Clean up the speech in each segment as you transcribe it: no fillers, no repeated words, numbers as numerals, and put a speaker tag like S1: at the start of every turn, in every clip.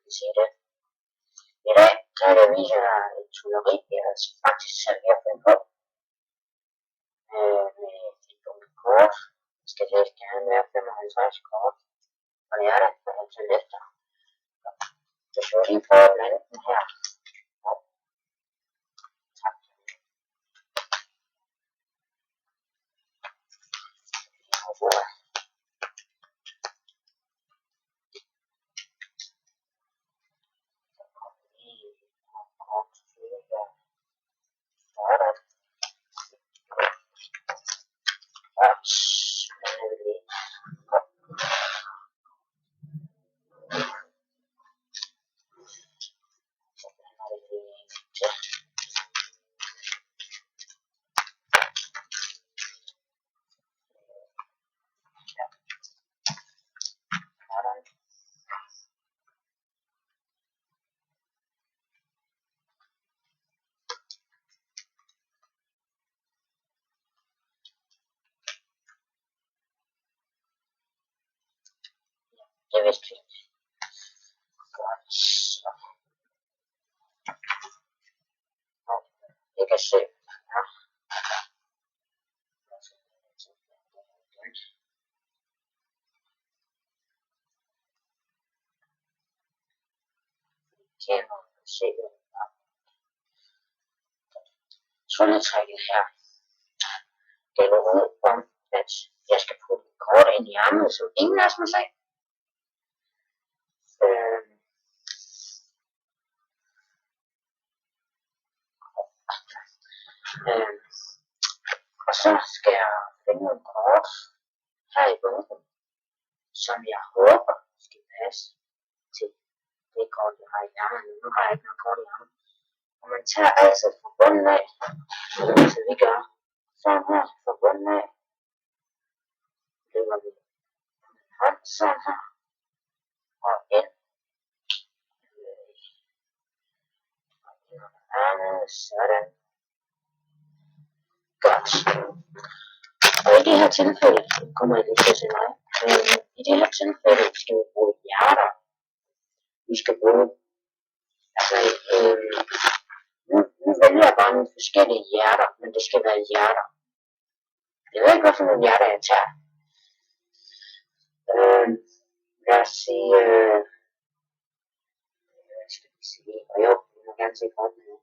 S1: kan sige det. I dag kan jeg vise jer et trylleri, jeg faktisk selv har fundet på. Med et bunke kort. Jeg skal helst gerne være 55 kort. Og det er det, for jeg til efter. Så skal jeg lige prøve at blande den her. Tak. Det er vist fint. Godt. Så. Jeg kan se. Ja. Kameraet kan se det. Trylletrækket her. Det er ud om, at jeg skal putte et kort ind i armen, som ingen af os må se. Og så skal jeg finde nogle kort her i bunken, som jeg håber skal passe til det kort, jeg har i ærmen. Nu har jeg ikke noget kort i ærmen. Og man tager altid fra bunden af, så vi gør sådan her fra bunden af. Lægger vi en hånd sådan her, og ind. Og ind under ærmet, sådan. Godt. Og i det her tilfælde, kommer jeg lige til at se mig, i det her tilfælde skal vi bruge hjerter. Vi skal bruge, altså, nu vælger jeg bare nogle forskellige hjerter, men det skal være hjerter. Jeg ved ikke, hvad for nogle hjerter jeg tager. Lad os sige, hvad skal vi sige, og jo, vi må gerne se kortene her.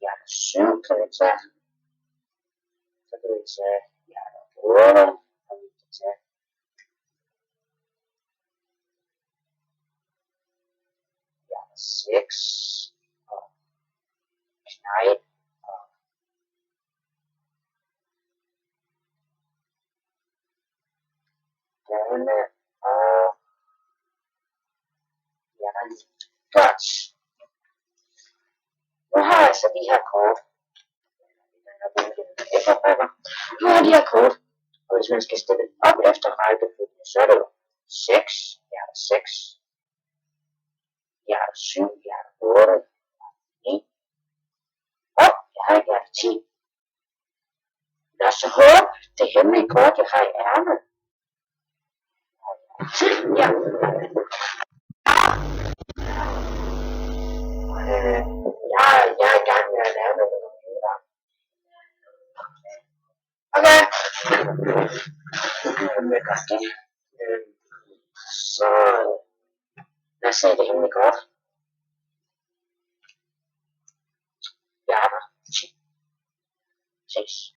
S1: Hjerter 7 kan vi tage. Så kan vi tage hjerter 8, og vi kan tage hjerter 6, og knejt, og dame, og hjerter 9. Godt. Nu har jeg så de her kort. Nu har de her kort, og hvis man skal stille op efter rækkefølge, så er det jo 6, hjerter 6, hjerter 7, hjerter 8, 9, og jeg har hjerter 10. Lad os så håbe, det hemmelige kort, jeg har i ærmet. 10, ja. Jeg er i gang med at lave noget computer. Okay. Så lad os se det hemmelige kort. Hjerter 10. 6.